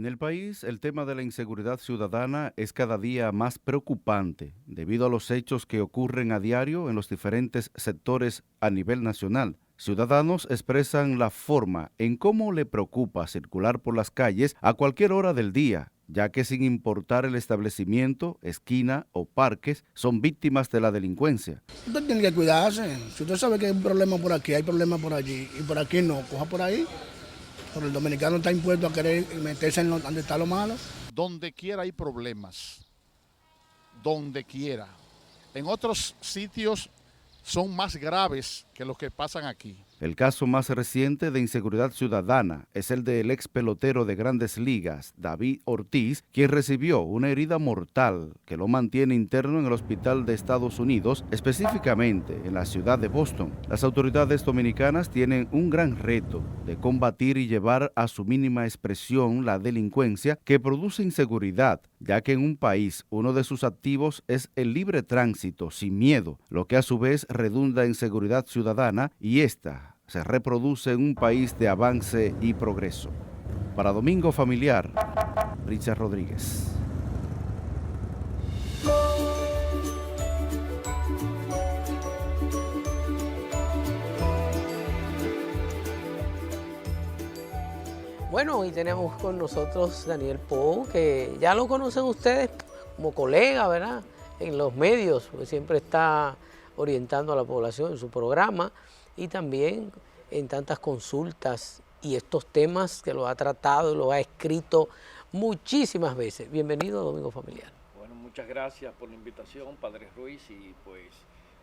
el país, el tema de la inseguridad ciudadana es cada día más preocupante debido a los hechos que ocurren a diario en los diferentes sectores a nivel nacional. Ciudadanos expresan la forma en cómo le preocupa circular por las calles a cualquier hora del día, ya que sin importar el establecimiento, esquina o parques, son víctimas de la delincuencia. Usted tiene que cuidarse. Si usted sabe que hay un problema por aquí, hay problema por allí, y por aquí no, coja por ahí. Pero el dominicano está impuesto a querer meterse en donde está lo malo. Donde quiera hay problemas, donde quiera. En otros sitios son más graves que los que pasan aquí. El caso más reciente de inseguridad ciudadana es el del ex pelotero de Grandes Ligas, David Ortiz, quien recibió una herida mortal que lo mantiene interno en el hospital de Estados Unidos, específicamente en la ciudad de Boston. Las autoridades dominicanas tienen un gran reto de combatir y llevar a su mínima expresión la delincuencia que produce inseguridad, ya que en un país uno de sus activos es el libre tránsito sin miedo, lo que a su vez redunda en seguridad ciudadana y esta se reproduce en un país de avance y progreso. Para Domingo Familiar, Richard Rodríguez. Bueno, hoy tenemos con nosotros Daniel Pou, que ya lo conocen ustedes como colega, ¿verdad? En los medios, pues siempre está orientando a la población en su programa y también en tantas consultas y estos temas que lo ha tratado y lo ha escrito muchísimas veces. Bienvenido a Domingo Familiar. Bueno, muchas gracias por la invitación, Padre Ruiz, y pues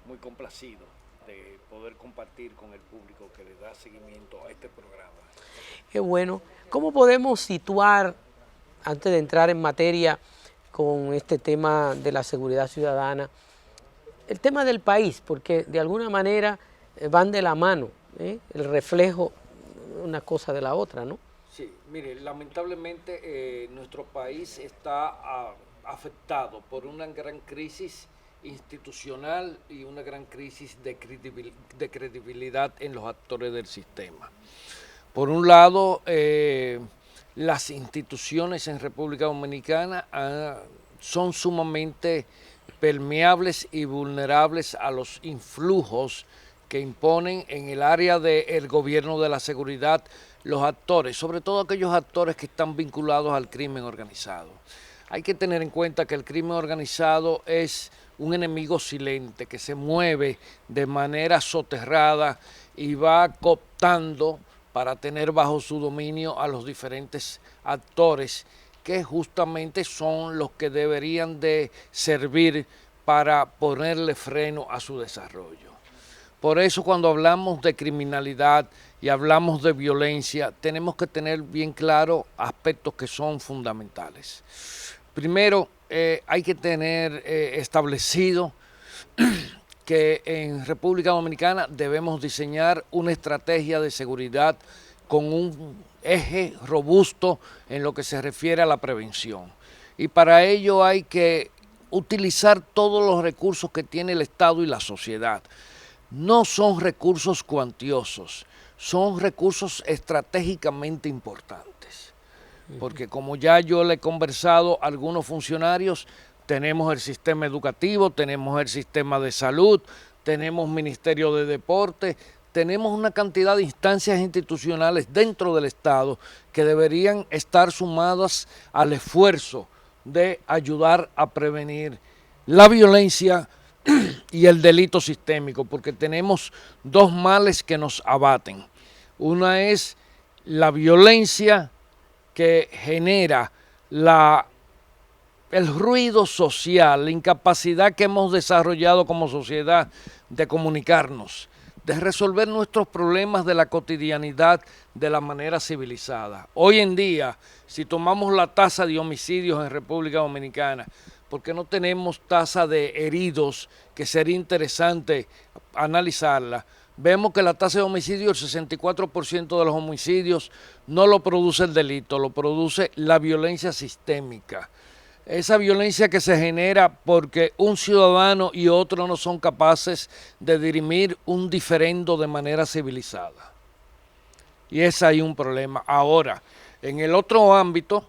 muy complacido de poder compartir con el público que le da seguimiento a este programa. Qué bueno. ¿Cómo podemos situar, antes de entrar en materia con este tema de la seguridad ciudadana, el tema del país? Porque de alguna manera van de la mano, el reflejo una cosa de la otra, ¿no? Sí, mire, lamentablemente nuestro país está afectado por una gran crisis institucional y una gran crisis de credibilidad en los actores del sistema. Por un lado, las instituciones en República Dominicana son sumamente permeables y vulnerables a los influjos que imponen en el área del gobierno de la seguridad los actores, sobre todo aquellos actores que están vinculados al crimen organizado. Hay que tener en cuenta que el crimen organizado es un enemigo silente que se mueve de manera soterrada y va cooptando para tener bajo su dominio a los diferentes actores que justamente son los que deberían de servir para ponerle freno a su desarrollo. Por eso cuando hablamos de criminalidad y hablamos de violencia, tenemos que tener bien claro aspectos que son fundamentales. Primero, hay que tener establecido que en República Dominicana debemos diseñar una estrategia de seguridad con un eje robusto en lo que se refiere a la prevención. Y para ello hay que utilizar todos los recursos que tiene el Estado y la sociedad. No son recursos cuantiosos, son recursos estratégicamente importantes. Porque como ya yo le he conversado a algunos funcionarios, tenemos el sistema educativo, tenemos el sistema de salud, tenemos Ministerio de Deporte, tenemos una cantidad de instancias institucionales dentro del Estado que deberían estar sumadas al esfuerzo de ayudar a prevenir la violencia y el delito sistémico, porque tenemos dos males que nos abaten. Una es la violencia que genera el ruido social, la incapacidad que hemos desarrollado como sociedad de comunicarnos, de resolver nuestros problemas de la cotidianidad de la manera civilizada. Hoy en día, si tomamos la tasa de homicidios en República Dominicana, porque no tenemos tasa de heridos, que sería interesante analizarla, vemos que la tasa de homicidio, el 64% de los homicidios no lo produce el delito, lo produce la violencia sistémica. Esa violencia que se genera porque un ciudadano y otro no son capaces de dirimir un diferendo de manera civilizada. Y ese hay un problema. Ahora, en el otro ámbito,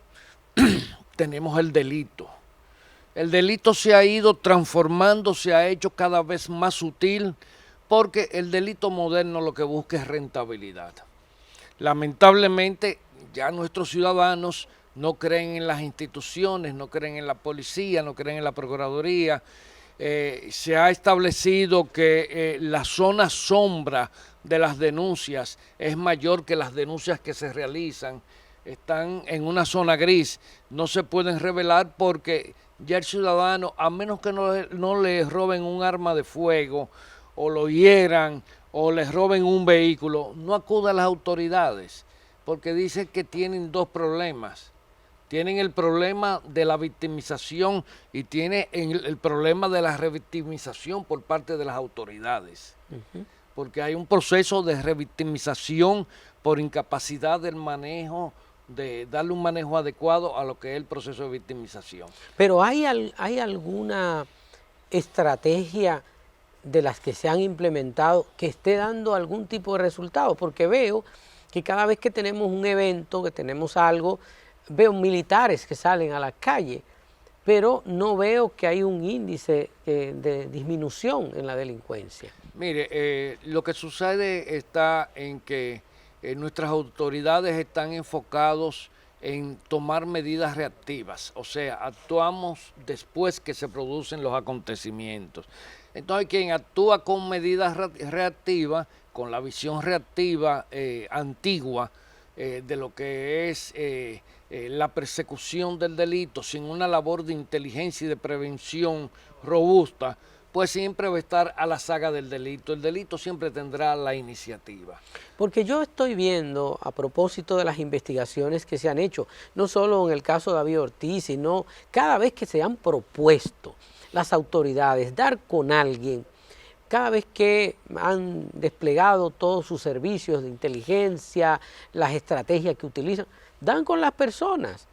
tenemos el delito. El delito se ha ido transformando, se ha hecho cada vez más sutil, porque el delito moderno lo que busca es rentabilidad. Lamentablemente, ya nuestros ciudadanos no creen en las instituciones, no creen en la policía, no creen en la Procuraduría. Se ha establecido que la zona sombra de las denuncias es mayor que las denuncias que se realizan. Están en una zona gris, no se pueden revelar porque ya el ciudadano, a menos que no le roben un arma de fuego o lo hieran o les roben un vehículo, no acude a las autoridades porque dicen que tienen dos problemas. Tienen el problema de la victimización y tienen el problema de la revictimización por parte de las autoridades. Porque hay un proceso de revictimización por incapacidad del manejo, de darle un manejo adecuado a lo que es el proceso de victimización. Pero ¿hay alguna estrategia de las que se han implementado que esté dando algún tipo de resultado? Porque veo que cada vez que tenemos un evento, que tenemos algo, veo militares que salen a la calle, pero no veo que hay un índice de disminución en la delincuencia. Mire, lo que sucede está en que nuestras autoridades están enfocados en tomar medidas reactivas, o sea, actuamos después que se producen los acontecimientos. Entonces, quien actúa con medidas reactivas, con la visión reactiva antigua de lo que es la persecución del delito, sin una labor de inteligencia y de prevención robusta, pues siempre va a estar a la saga del delito. El delito siempre tendrá la iniciativa. Porque yo estoy viendo, a propósito de las investigaciones que se han hecho, no solo en el caso de David Ortiz, sino cada vez que se han propuesto las autoridades dar con alguien, cada vez que han desplegado todos sus servicios de inteligencia, las estrategias que utilizan, dan con las personas,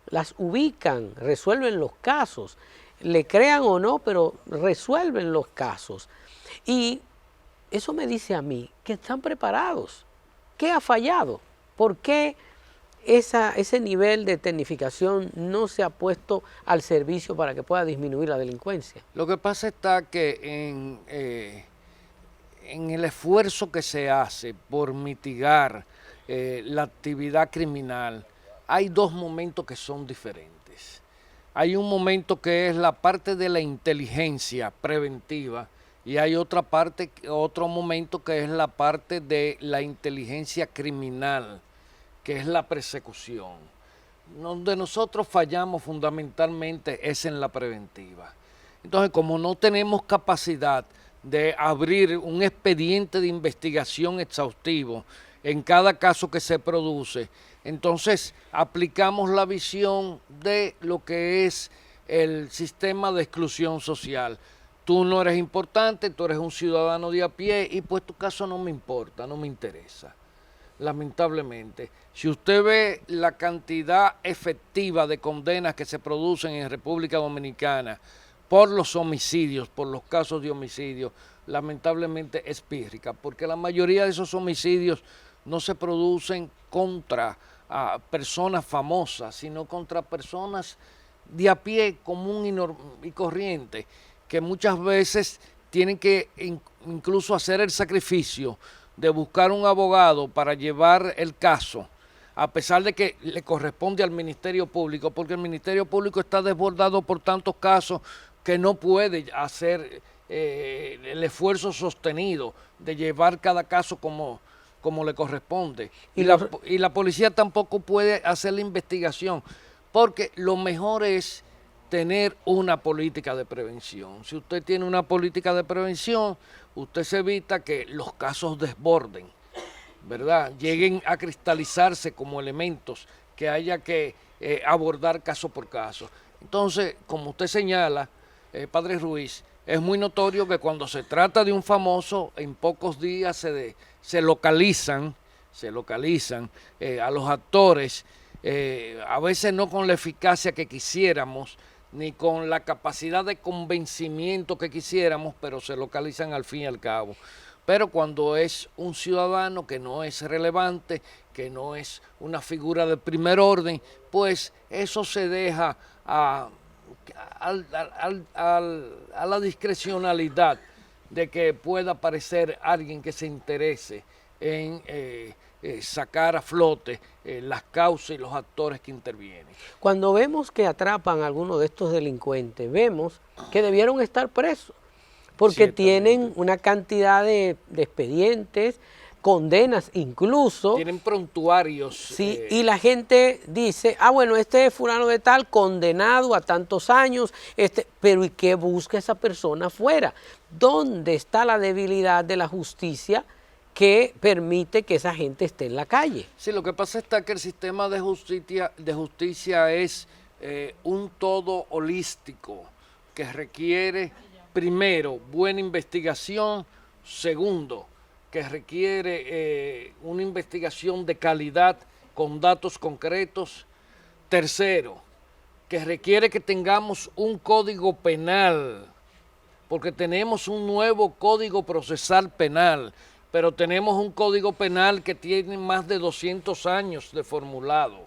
las ubican, resuelven los casos, le crean o no, pero resuelven los casos. Y eso me dice a mí que están preparados. ¿Qué ha fallado? ¿Por qué ese nivel de tecnificación no se ha puesto al servicio para que pueda disminuir la delincuencia? Lo que pasa está que en el esfuerzo que se hace por mitigar la actividad criminal, hay dos momentos que son diferentes. Hay un momento que es la parte de la inteligencia preventiva y hay otro momento que es la parte de la inteligencia criminal, que es la persecución. Donde nosotros fallamos fundamentalmente es en la preventiva. Entonces, como no tenemos capacidad de abrir un expediente de investigación exhaustivo en cada caso que se produce, entonces aplicamos la visión de lo que es el sistema de exclusión social. Tú no eres importante, tú eres un ciudadano de a pie y pues tu caso no me importa, no me interesa. Lamentablemente, si usted ve la cantidad efectiva de condenas que se producen en República Dominicana por los homicidios, por los casos de homicidio, lamentablemente es pírrica, porque la mayoría de esos homicidios no se producen contra personas famosas, sino contra personas de a pie común y corriente, que muchas veces tienen que incluso hacer el sacrificio de buscar un abogado para llevar el caso, a pesar de que le corresponde al Ministerio Público, porque el Ministerio Público está desbordado por tantos casos que no puede hacer el esfuerzo sostenido de llevar cada caso como le corresponde. Y la policía tampoco puede hacer la investigación, porque lo mejor es tener una política de prevención. Si usted tiene una política de prevención, usted se evita que los casos desborden, ¿verdad? Lleguen a cristalizarse como elementos que haya que abordar caso por caso. Entonces, como usted señala, Padre Ruiz, es muy notorio que cuando se trata de un famoso, en pocos días se localizan a los actores, a veces no con la eficacia que quisiéramos, ni con la capacidad de convencimiento que quisiéramos, pero se localizan al fin y al cabo. Pero cuando es un ciudadano que no es relevante, que no es una figura de primer orden, pues eso se deja a la discrecionalidad de que pueda aparecer alguien que se interese en sacar a flote las causas y los actores que intervienen. Cuando vemos que atrapan a alguno de estos delincuentes, vemos que debieron estar presos, porque tienen una cantidad de expedientes, condenas incluso. Tienen prontuarios. Sí, y la gente dice, bueno, este es fulano de tal, condenado a tantos años, pero ¿y qué busca esa persona afuera? ¿Dónde está la debilidad de la justicia que permite que esa gente esté en la calle? Sí, lo que pasa está que el sistema de justicia es un todo holístico que requiere, primero, buena investigación, segundo, que requiere una investigación de calidad con datos concretos, tercero, que requiere que tengamos un código penal, porque tenemos un nuevo código procesal penal, pero tenemos un código penal que tiene más de 200 años de formulado.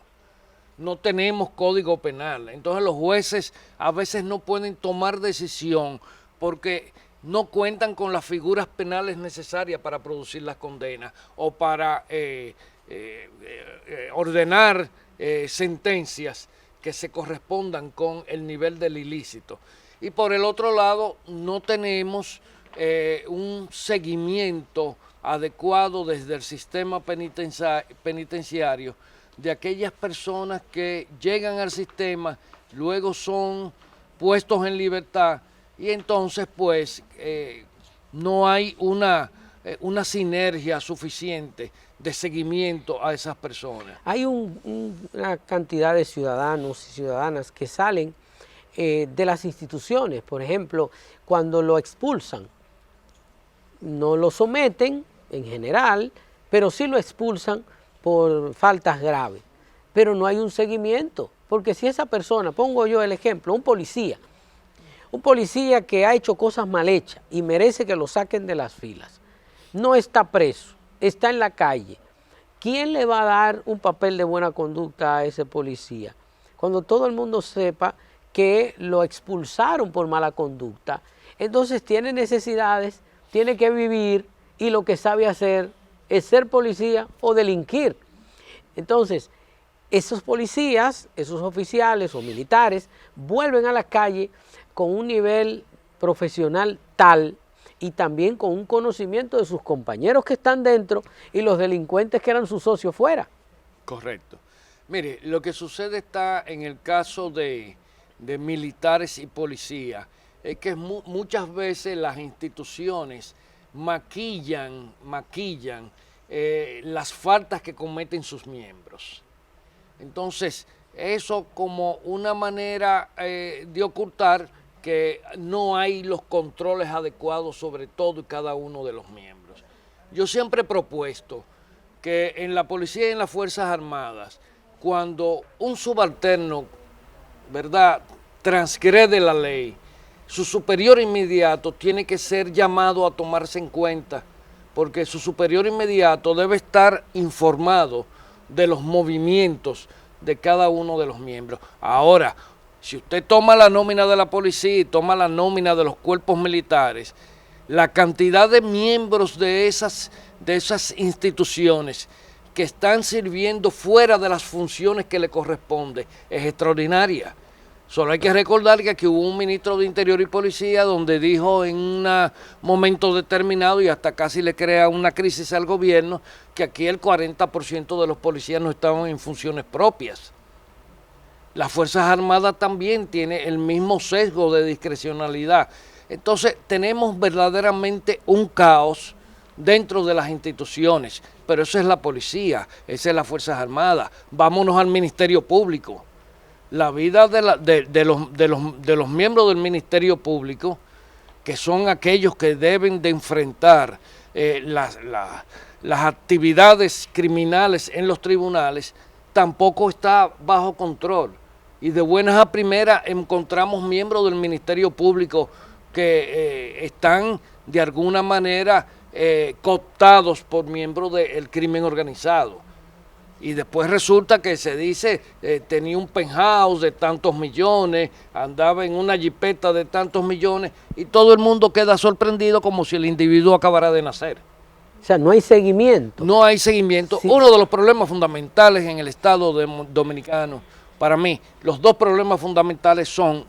No tenemos código penal. Entonces los jueces a veces no pueden tomar decisión porque no cuentan con las figuras penales necesarias para producir las condenas o para ordenar sentencias que se correspondan con el nivel del ilícito. Y por el otro lado, no tenemos un seguimiento adecuado desde el sistema penitenciario de aquellas personas que llegan al sistema, luego son puestos en libertad y entonces pues no hay una sinergia suficiente de seguimiento a esas personas. Hay una cantidad de ciudadanos y ciudadanas que salen de las instituciones, por ejemplo, cuando lo expulsan, no lo someten en general, pero sí lo expulsan por faltas graves, pero no hay un seguimiento, porque si esa persona, pongo yo el ejemplo, un policía que ha hecho cosas mal hechas y merece que lo saquen de las filas, no está preso, está en la calle, ¿quién le va a dar un papel de buena conducta a ese policía? Cuando todo el mundo sepa que lo expulsaron por mala conducta, entonces tiene necesidades, tiene que vivir y lo que sabe hacer es ser policía o delinquir. Entonces, esos policías, esos oficiales o militares vuelven a la calle con un nivel profesional tal y también con un conocimiento de sus compañeros que están dentro y los delincuentes que eran sus socios fuera. Correcto. Mire, lo que sucede está en el caso de militares y policías, es que muchas veces las instituciones maquillan las faltas que cometen sus miembros. Entonces, eso como una manera de ocultar que no hay los controles adecuados sobre todo y cada uno de los miembros. Yo siempre he propuesto que en la policía y en las Fuerzas Armadas, cuando un subalterno, ¿verdad?, transgrede la ley, su superior inmediato tiene que ser llamado a tomarse en cuenta, porque su superior inmediato debe estar informado de los movimientos de cada uno de los miembros. Ahora, si usted toma la nómina de la policía y toma la nómina de los cuerpos militares, la cantidad de miembros de esas instituciones que están sirviendo fuera de las funciones que le corresponde es extraordinaria. Solo hay que recordar que aquí hubo un ministro de Interior y Policía donde dijo en un momento determinado y hasta casi le crea una crisis al gobierno que aquí el 40% de los policías no estaban en funciones propias. Las Fuerzas Armadas también tienen el mismo sesgo de discrecionalidad. Entonces tenemos verdaderamente un caos dentro de las instituciones, pero eso es la policía, esa es las Fuerzas Armadas. Vámonos al Ministerio Público. La vida de los miembros del Ministerio Público, que son aquellos que deben de enfrentar las actividades criminales en los tribunales, tampoco está bajo control. Y de buenas a primeras encontramos miembros del Ministerio Público que están de alguna manera cooptados por miembros del crimen organizado. Y después resulta que se dice, tenía un penthouse de tantos millones, andaba en una jipeta de tantos millones, y todo el mundo queda sorprendido como si el individuo acabara de nacer. O sea, no hay seguimiento. No hay seguimiento. Sí. Uno de los problemas fundamentales en el Estado dominicano, para mí, los dos problemas fundamentales son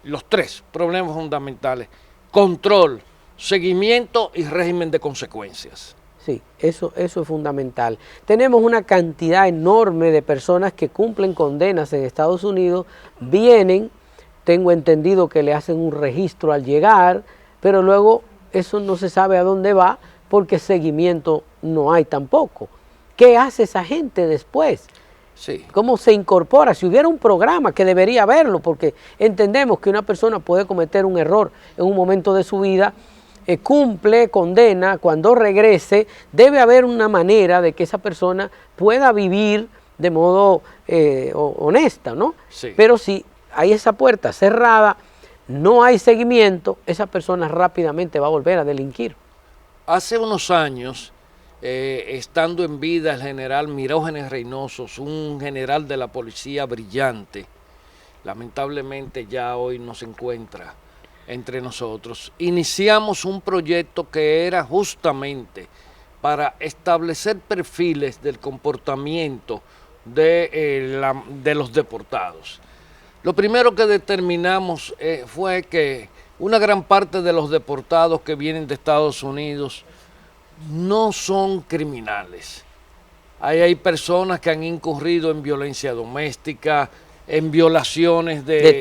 los tres problemas fundamentales: control, seguimiento y régimen de consecuencias. Sí, eso es fundamental. Tenemos una cantidad enorme de personas que cumplen condenas en Estados Unidos, vienen, tengo entendido que le hacen un registro al llegar, pero luego eso no se sabe a dónde va porque seguimiento no hay tampoco. ¿Qué hace esa gente después? Sí. ¿Cómo se incorpora? Si hubiera un programa, que debería haberlo, porque entendemos que una persona puede cometer un error en un momento de su vida, cumple, condena, cuando regrese, debe haber una manera de que esa persona pueda vivir de modo honesta, ¿no? Sí. Pero si hay esa puerta cerrada, no hay seguimiento, esa persona rápidamente va a volver a delinquir. Hace unos años, estando en vida el general Mirógenes Reynosos, un general de la policía brillante, lamentablemente ya hoy no se encuentra entre nosotros, iniciamos un proyecto que era justamente para establecer perfiles del comportamiento de los deportados. Lo primero que determinamos fue que una gran parte de los deportados que vienen de Estados Unidos no son criminales. Ahí hay personas que han incurrido en violencia doméstica, en violaciones de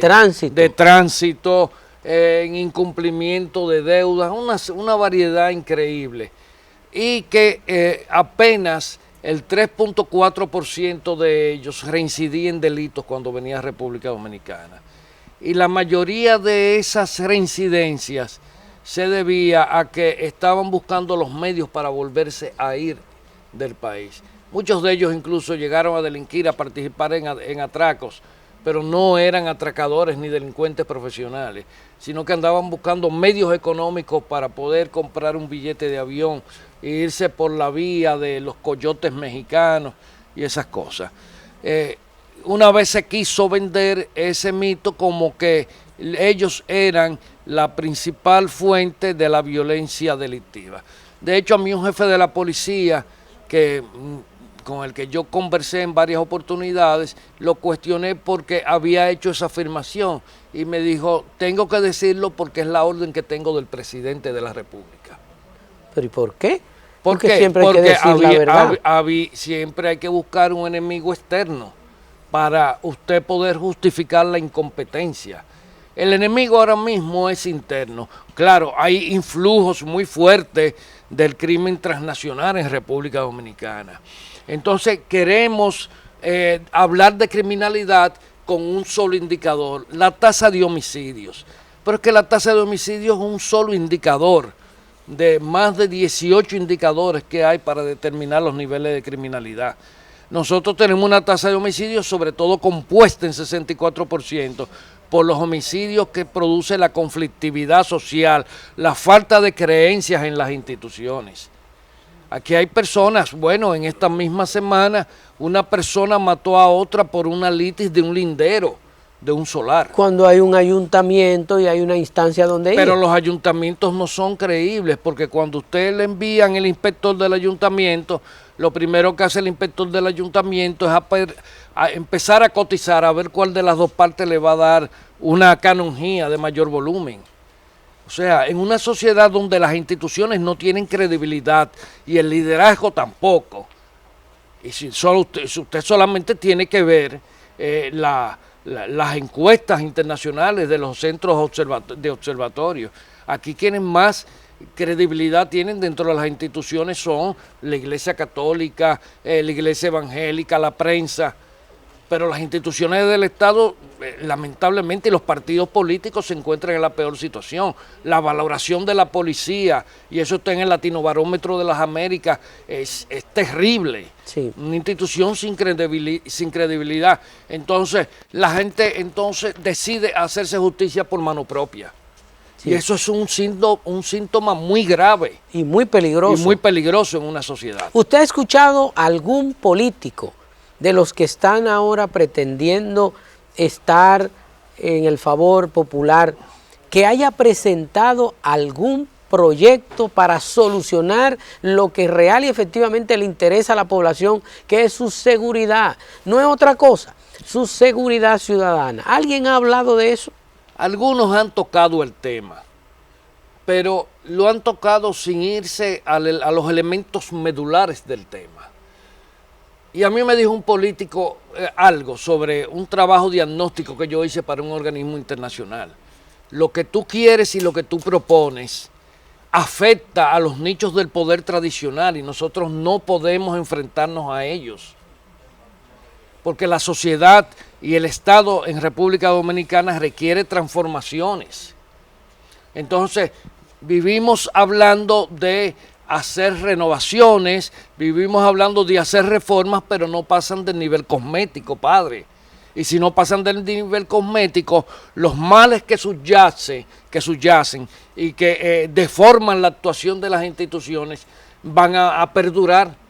tránsito, en incumplimiento de deudas, una variedad increíble. Y que apenas el 3.4% de ellos reincidía en delitos cuando venía a República Dominicana. Y la mayoría de esas reincidencias se debía a que estaban buscando los medios para volverse a ir del país. Muchos de ellos incluso llegaron a delinquir, a participar en atracos, pero no eran atracadores ni delincuentes profesionales, sino que andaban buscando medios económicos para poder comprar un billete de avión e irse por la vía de los coyotes mexicanos y esas cosas. Una vez se quiso vender ese mito como que ellos eran la principal fuente de la violencia delictiva. De hecho, a mí un jefe de la policía con el que yo conversé en varias oportunidades, lo cuestioné porque había hecho esa afirmación y me dijo, tengo que decirlo porque es la orden que tengo del presidente de la República. ¿Pero y por qué? Porque siempre hay que decir la verdad. Siempre hay que buscar un enemigo externo para usted poder justificar la incompetencia. El enemigo ahora mismo es interno. Claro, hay influjos muy fuertes del crimen transnacional en República Dominicana. Entonces queremos hablar de criminalidad con un solo indicador, la tasa de homicidios. Pero es que la tasa de homicidios es un solo indicador de más de 18 indicadores que hay para determinar los niveles de criminalidad. Nosotros tenemos una tasa de homicidios sobre todo compuesta en 64% por los homicidios que produce la conflictividad social, la falta de creencias en las instituciones. Aquí hay personas, bueno, en esta misma semana una persona mató a otra por una litis de un lindero, de un solar. Cuando hay un ayuntamiento y hay una instancia donde ir. Pero los ayuntamientos no son creíbles, porque cuando usted le envían el inspector del ayuntamiento, lo primero que hace el inspector del ayuntamiento es a empezar a cotizar, a ver cuál de las dos partes le va a dar una canonjía de mayor volumen. O sea, en una sociedad donde las instituciones no tienen credibilidad y el liderazgo tampoco, y si usted solamente tiene que ver las encuestas internacionales de los centros de observatorio. Aquí quienes más credibilidad tienen dentro de las instituciones son la Iglesia Católica, la Iglesia Evangélica, la prensa, pero las instituciones del Estado, lamentablemente, y los partidos políticos se encuentran en la peor situación. La valoración de la policía, y eso está en el Latinobarómetro de las Américas, es terrible. Sí. Una institución sin credibilidad. Entonces, la gente decide hacerse justicia por mano propia. Sí. Y eso es un síntoma muy grave. Y muy peligroso. Y muy peligroso en una sociedad. ¿Usted ha escuchado algún político de los que están ahora pretendiendo estar en el favor popular que haya presentado algún proyecto para solucionar lo que real y efectivamente le interesa a la población, que es su seguridad? No es otra cosa, su seguridad ciudadana. ¿Alguien ha hablado de eso? Algunos han tocado el tema, pero lo han tocado sin irse a los elementos medulares del tema. Y a mí me dijo un político algo sobre un trabajo diagnóstico que yo hice para un organismo internacional. Lo que tú quieres y lo que tú propones afecta a los nichos del poder tradicional y nosotros no podemos enfrentarnos a ellos. Porque la sociedad y el Estado en República Dominicana requiere transformaciones. Entonces, vivimos hablando de hacer renovaciones, vivimos hablando de hacer reformas, pero no pasan del nivel cosmético, padre. Y si no pasan del nivel cosmético, los males que subyacen y que deforman la actuación de las instituciones van a perdurar.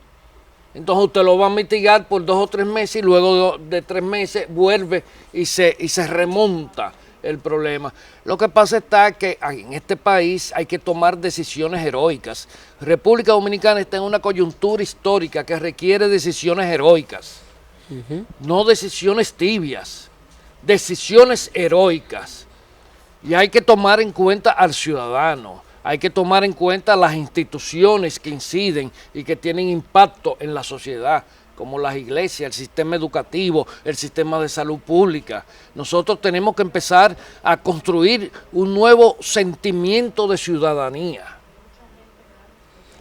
Entonces usted lo va a mitigar por 2 o 3 meses y luego de 3 meses vuelve y se remonta el problema. Lo que pasa está que en este país hay que tomar decisiones heroicas. República Dominicana está en una coyuntura histórica que requiere decisiones heroicas, no decisiones tibias, decisiones heroicas. Y hay que tomar en cuenta al ciudadano, hay que tomar en cuenta las instituciones que inciden y que tienen impacto en la sociedad, como las iglesias, el sistema educativo, el sistema de salud pública. Nosotros tenemos que empezar a construir un nuevo sentimiento de ciudadanía.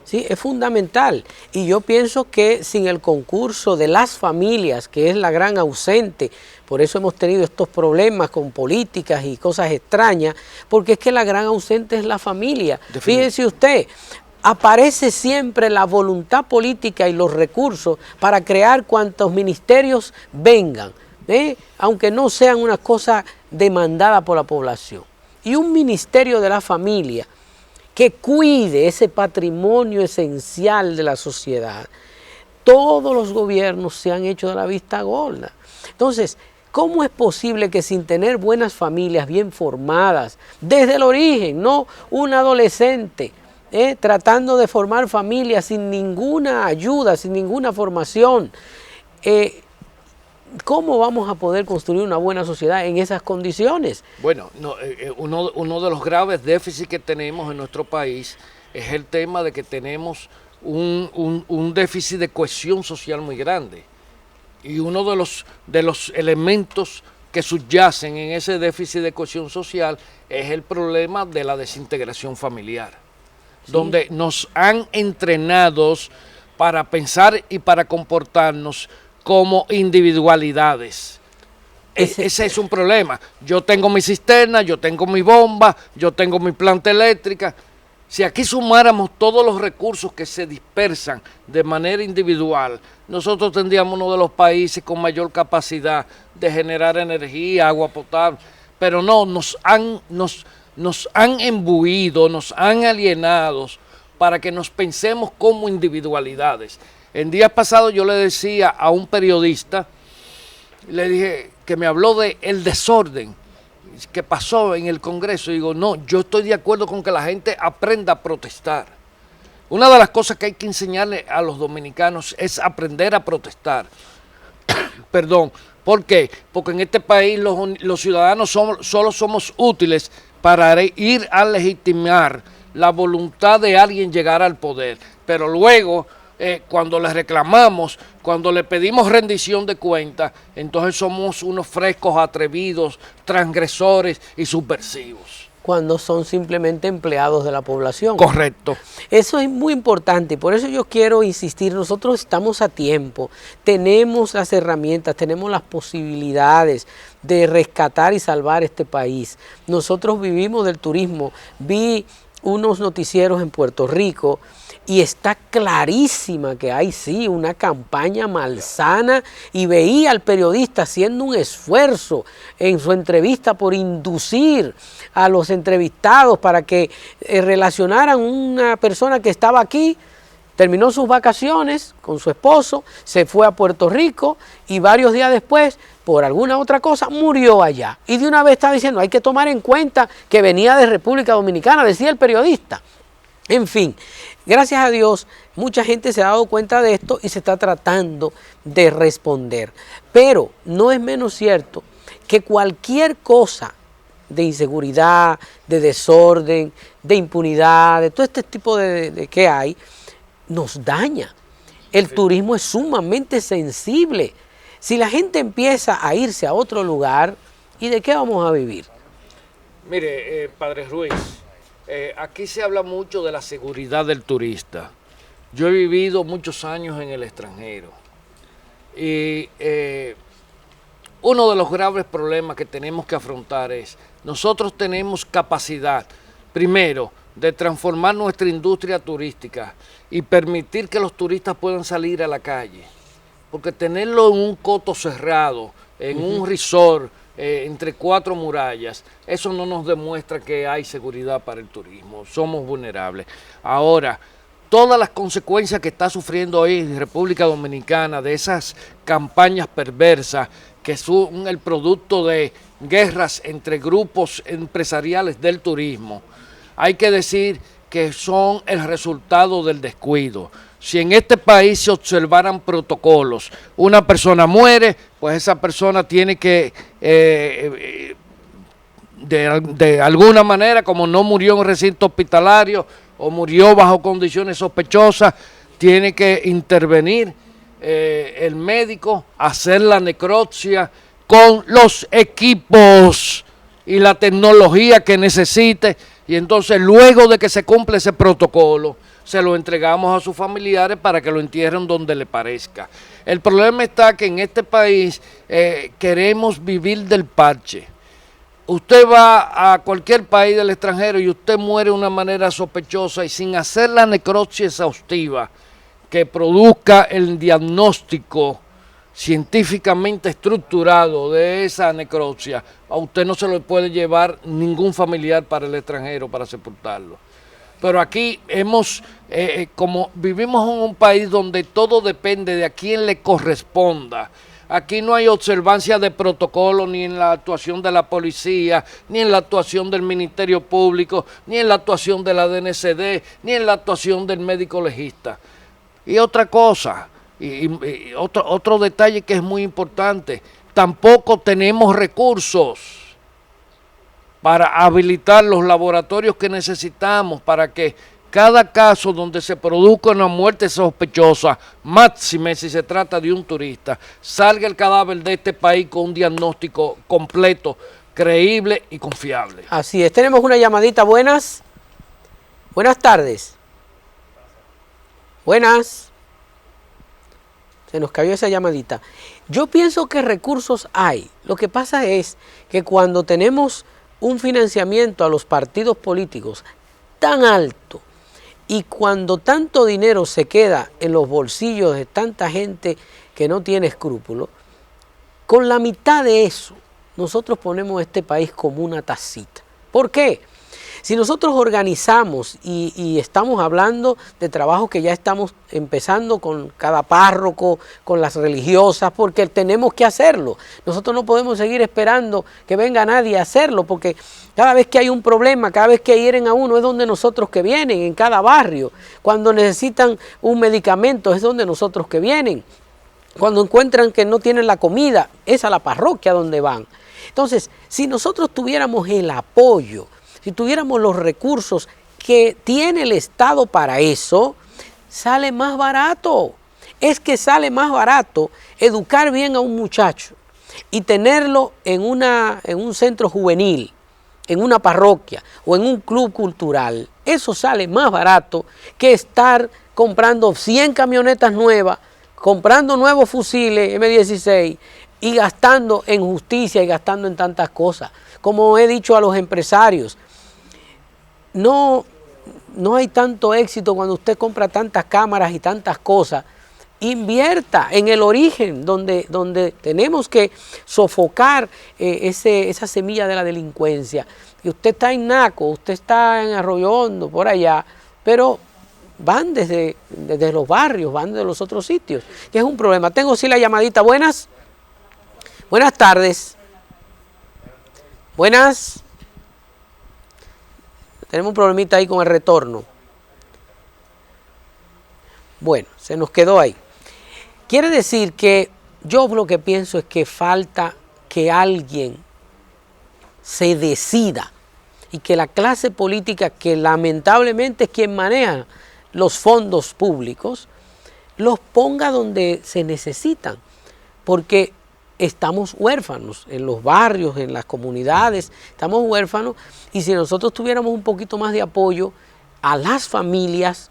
Sí, es fundamental. Y yo pienso que sin el concurso de las familias, que es la gran ausente, por eso hemos tenido estos problemas con políticas y cosas extrañas, porque es que la gran ausente es la familia. Fíjese usted, aparece siempre la voluntad política y los recursos para crear cuantos ministerios vengan, aunque no sean una cosa demandada por la población. Y un ministerio de la familia que cuide ese patrimonio esencial de la sociedad. Todos los gobiernos se han hecho de la vista gorda. Entonces, ¿cómo es posible que sin tener buenas familias bien formadas, desde el origen, no un adolescente, tratando de formar familias sin ninguna ayuda, sin ninguna formación, ¿cómo vamos a poder construir una buena sociedad en esas condiciones? Bueno, uno de los graves déficits que tenemos en nuestro país es el tema de que tenemos un déficit de cohesión social muy grande. Y uno de los elementos que subyacen en ese déficit de cohesión social es el problema de la desintegración familiar, sí, donde nos han entrenado para pensar y para comportarnos como individualidades. Ese es un problema. Yo tengo mi cisterna, yo tengo mi bomba, yo tengo mi planta eléctrica. Si aquí sumáramos todos los recursos que se dispersan de manera individual, nosotros tendríamos uno de los países con mayor capacidad de generar energía, agua potable. Pero no, nos han imbuido, nos han alienado para que nos pensemos como individualidades. En días pasados yo le decía a un periodista, le dije que me habló de el desorden que pasó en el Congreso. Y digo, no, yo estoy de acuerdo con que la gente aprenda a protestar. Una de las cosas que hay que enseñarle a los dominicanos es aprender a protestar. Perdón, ¿por qué? Porque en este país los ciudadanos solo somos útiles para ir a legitimar la voluntad de alguien llegar al poder. Pero luego, cuando le reclamamos, cuando le pedimos rendición de cuentas, entonces somos unos frescos, atrevidos, transgresores y subversivos. Cuando son simplemente empleados de la población. Correcto. Eso es muy importante y por eso yo quiero insistir, nosotros estamos a tiempo, tenemos las herramientas, tenemos las posibilidades de rescatar y salvar este país. Nosotros vivimos del turismo, vi unos noticieros en Puerto Rico y está clarísima que hay sí una campaña malsana, y veía al periodista haciendo un esfuerzo en su entrevista por inducir a los entrevistados para que relacionaran una persona que estaba aquí. Terminó sus vacaciones con su esposo, se fue a Puerto Rico y varios días después, por alguna otra cosa, murió allá. Y de una vez estaba diciendo, hay que tomar en cuenta que venía de República Dominicana, decía el periodista. En fin, gracias a Dios, mucha gente se ha dado cuenta de esto y se está tratando de responder. Pero no es menos cierto que cualquier cosa de inseguridad, de desorden, de impunidad, de todo este tipo de que hay, nos daña. El turismo es sumamente sensible. Si la gente empieza a irse a otro lugar, ¿y de qué vamos a vivir? Mire, Padre Ruiz, aquí se habla mucho de la seguridad del turista. Yo he vivido muchos años en el extranjero y uno de los graves problemas que tenemos que afrontar es, nosotros tenemos capacidad, primero, de transformar nuestra industria turística y permitir que los turistas puedan salir a la calle. Porque tenerlo en un coto cerrado, en un resort, entre 4 murallas, eso no nos demuestra que hay seguridad para el turismo. Somos vulnerables. Ahora, todas las consecuencias que está sufriendo hoy en República Dominicana de esas campañas perversas que son el producto de guerras entre grupos empresariales del turismo, hay que decir que son el resultado del descuido. Si en este país se observaran protocolos, una persona muere, pues esa persona tiene que, de alguna manera, como no murió en un recinto hospitalario o murió bajo condiciones sospechosas, tiene que intervenir el médico, hacer la necropsia con los equipos y la tecnología que necesite. Y entonces luego de que se cumple ese protocolo, se lo entregamos a sus familiares para que lo entierren donde le parezca. El problema está que en este país queremos vivir del parche. Usted va a cualquier país del extranjero y usted muere de una manera sospechosa y sin hacer la necropsia exhaustiva que produzca el diagnóstico científicamente estructurado de esa necropsia, a usted no se lo puede llevar ningún familiar para el extranjero para sepultarlo. Pero aquí como vivimos en un país donde todo depende de a quién le corresponda, aquí no hay observancia de protocolo ni en la actuación de la policía, ni en la actuación del Ministerio Público, ni en la actuación de la DNCD, ni en la actuación del médico legista. Y otra cosa, y otro detalle que es muy importante, tampoco tenemos recursos para habilitar los laboratorios que necesitamos para que cada caso donde se produzca una muerte sospechosa, máxime si se trata de un turista, salga el cadáver de este país con un diagnóstico completo, creíble y confiable. Así es, tenemos una llamadita. Buenas tardes. Buenas. Se nos cayó esa llamadita. Yo pienso que recursos hay. Lo que pasa es que cuando tenemos un financiamiento a los partidos políticos tan alto y cuando tanto dinero se queda en los bolsillos de tanta gente que no tiene escrúpulos, con la mitad de eso nosotros ponemos este país como una tacita. ¿Por qué? Si nosotros organizamos y estamos hablando de trabajos que ya estamos empezando con cada párroco, con las religiosas, porque tenemos que hacerlo. Nosotros no podemos seguir esperando que venga nadie a hacerlo, porque cada vez que hay un problema, cada vez que hieren a uno, es donde nosotros que vienen, en cada barrio. Cuando necesitan un medicamento, es donde nosotros que vienen. Cuando encuentran que no tienen la comida, es a la parroquia donde van. Entonces, si nosotros tuviéramos el apoyo, si tuviéramos los recursos que tiene el Estado para eso, sale más barato. Es que sale más barato educar bien a un muchacho y tenerlo en un centro juvenil, en una parroquia o en un club cultural. Eso sale más barato que estar comprando 100 camionetas nuevas, comprando nuevos fusiles M16 y gastando en justicia y gastando en tantas cosas. Como he dicho a los empresarios, no no hay tanto éxito cuando usted compra tantas cámaras y tantas cosas. Invierta en el origen, donde tenemos que sofocar esa semilla de la delincuencia. Y usted está en Naco, usted está en Arroyo Hondo, por allá, pero van desde los barrios, van de los otros sitios, que es un problema. Tengo sí la llamadita. Buenas tardes. Buenas. Tenemos un problemita ahí con el retorno. Bueno, se nos quedó ahí. Quiere decir que yo lo que pienso es que falta que alguien se decida y que la clase política, que lamentablemente es quien maneja los fondos públicos, los ponga donde se necesitan, porque estamos huérfanos en los barrios, en las comunidades, estamos huérfanos, y si nosotros tuviéramos un poquito más de apoyo a las familias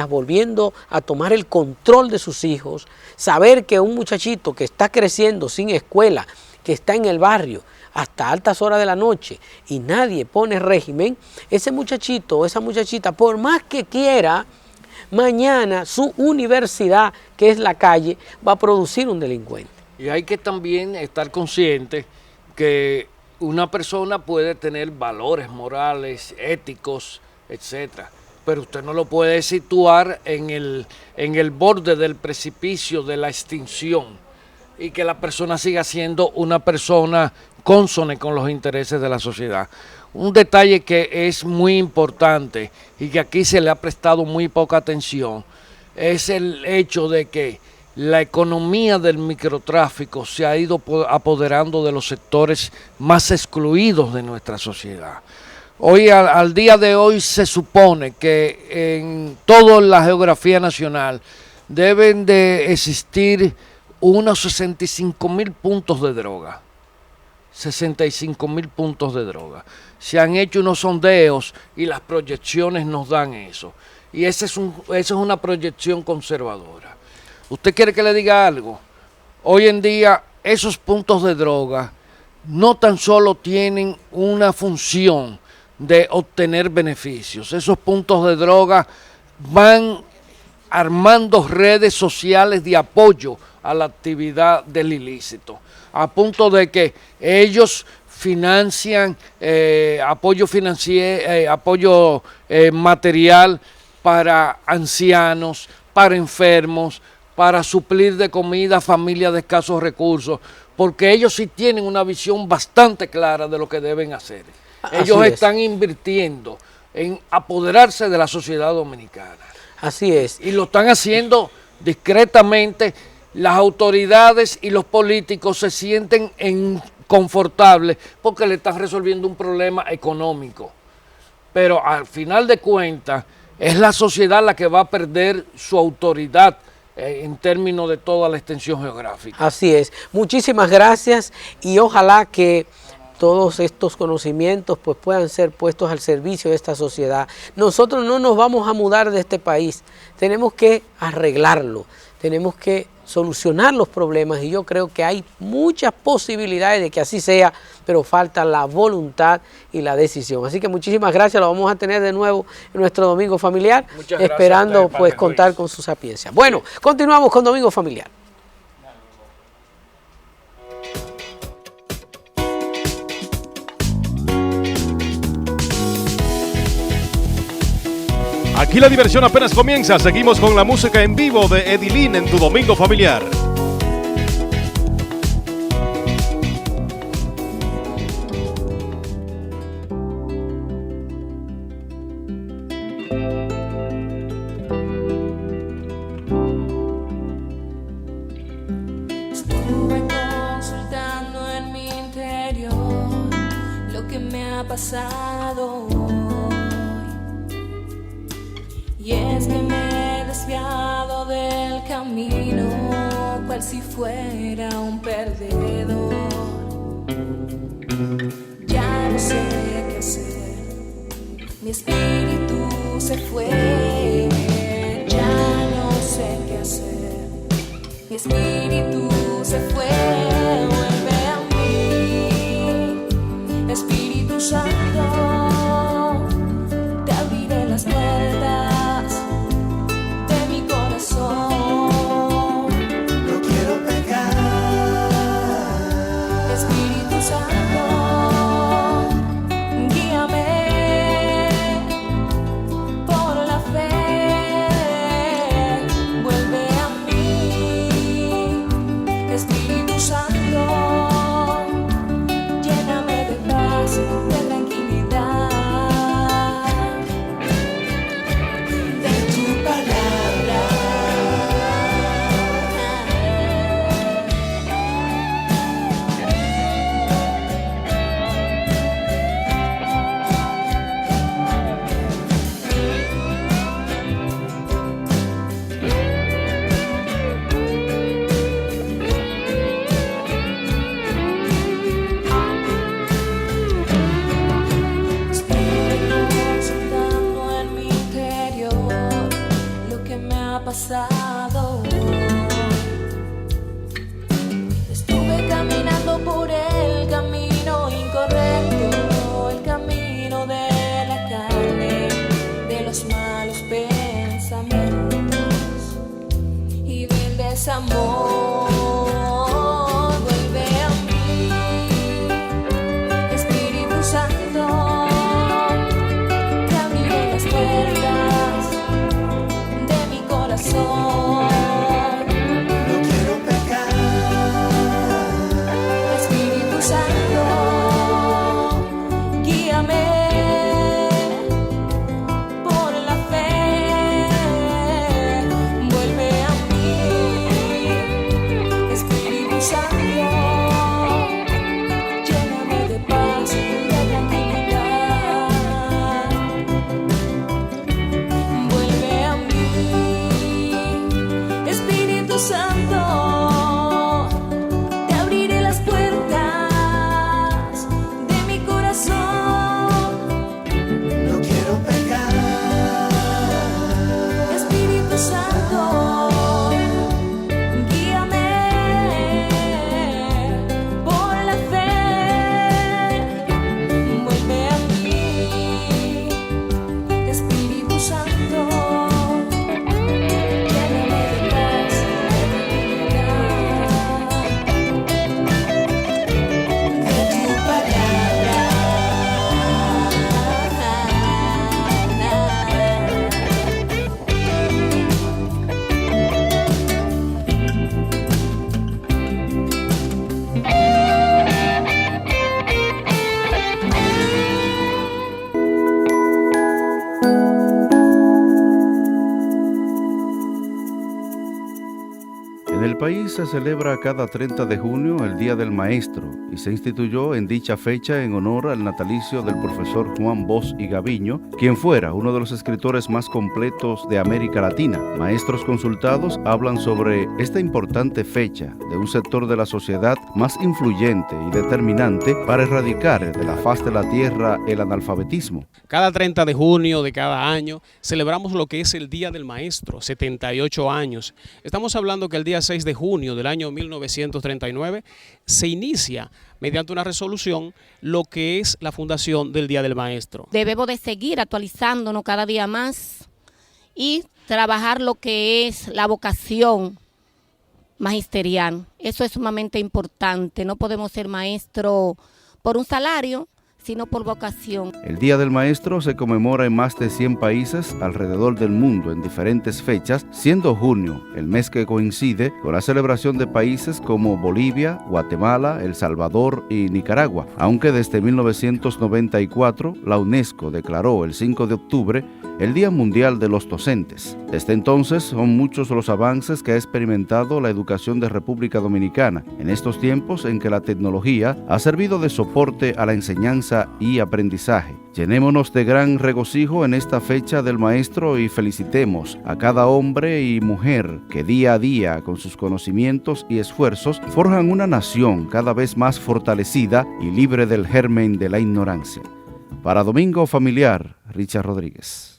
volviendo a tomar el control de sus hijos, saber que un muchachito que está creciendo sin escuela, que está en el barrio hasta altas horas de la noche y nadie pone régimen, ese muchachito o esa muchachita, por más que quiera, mañana su universidad, que es la calle, va a producir un delincuente. Y hay que también estar consciente que una persona puede tener valores morales, éticos, etcétera, pero usted no lo puede situar en el borde del precipicio de la extinción y que la persona siga siendo una persona consone con los intereses de la sociedad. Un detalle que es muy importante y que aquí se le ha prestado muy poca atención es el hecho de que la economía del microtráfico se ha ido apoderando de los sectores más excluidos de nuestra sociedad. Hoy, al día de hoy, se supone que en toda la geografía nacional deben de existir unos 65.000 puntos de droga. 65.000 puntos de droga. Se han hecho unos sondeos y las proyecciones nos dan eso. Y esa es una proyección conservadora. ¿Usted quiere que le diga algo? Hoy en día esos puntos de droga no tan solo tienen una función de obtener beneficios. Esos puntos de droga van armando redes sociales de apoyo a la actividad del ilícito, a punto de que ellos financian apoyo financiero, apoyo material para ancianos, para enfermos, para suplir de comida a familias de escasos recursos, porque ellos sí tienen una visión bastante clara de lo que deben hacer. Ellos están invirtiendo en apoderarse de la sociedad dominicana. Así es. Y lo están haciendo discretamente. Las autoridades y los políticos se sienten confortables porque le están resolviendo un problema económico. Pero al final de cuentas, es la sociedad la que va a perder su autoridad en términos de toda la extensión geográfica. Así es. Muchísimas gracias y ojalá que todos estos conocimientos pues puedan ser puestos al servicio de esta sociedad. Nosotros no nos vamos a mudar de este país, tenemos que arreglarlo, tenemos que solucionar los problemas y yo creo que hay muchas posibilidades de que así sea, pero falta la voluntad y la decisión. Así que muchísimas gracias, lo vamos a tener de nuevo en nuestro Domingo Familiar, esperando pues contar con su sapiencia. Bueno, continuamos con Domingo Familiar. Aquí la diversión apenas comienza. Seguimos con la música en vivo de Edilín en tu Domingo Familiar. Estuve consultando en mi interior lo que me ha pasado. Y es que me he desviado del camino, cual si fuera un perdedor. Ya no sé qué hacer, mi espíritu se fue. Ya no sé qué hacer, mi espíritu se fue. Vuelve a mí, Espíritu Santo, te abriré pasado. Estuve caminando por el camino incorrecto, el camino de la carne, de los malos pensamientos y del desamor. Vuelve a mí, Espíritu Santo, que abriré las puertas de mi corazón. No quiero pecar. Espíritu Santo, guíame por la fe. Vuelve a mí, Espíritu Santo, lléname de paz, de tranquilidad. Vuelve a mí, Espíritu Santo, te abriré las puertas de mi corazón. No quiero pecar. Espíritu Santo, guíame por la fe. Vuelve a mí, Espíritu Santo, lléname de paz, de tranquilidad, de tu palabra. En el país se celebra cada 30 de junio el Día del Maestro y se instituyó en dicha fecha en honor al natalicio del profesor Juan Bosch y Gaviño, quien fuera uno de los escritores más completos de América Latina. Maestros consultados hablan sobre esta importante fecha de un sector de la sociedad más influyente y determinante para erradicar de la faz de la tierra el analfabetismo. Cada 30 de junio de cada año celebramos lo que es el Día del Maestro, 78 años. Estamos hablando que el día 6 de junio del año 1939 se inicia mediante una resolución lo que es la fundación del Día del Maestro. Debemos de seguir actualizándonos cada día más y trabajar lo que es la vocación magisterial. Eso es sumamente importante. No podemos ser maestros por un salario, sino por vocación. El Día del Maestro se conmemora en más de 100 países alrededor del mundo en diferentes fechas, siendo junio el mes que coincide con la celebración de países como Bolivia, Guatemala, El Salvador y Nicaragua, aunque desde 1994 la UNESCO declaró el 5 de octubre el Día Mundial de los Docentes. Desde entonces son muchos los avances que ha experimentado la educación de República Dominicana en estos tiempos en que la tecnología ha servido de soporte a la enseñanza y aprendizaje. Llenémonos de gran regocijo en esta fecha del maestro y felicitemos a cada hombre y mujer que día a día con sus conocimientos y esfuerzos forjan una nación cada vez más fortalecida y libre del germen de la ignorancia. Para Domingo Familiar, Richard Rodríguez.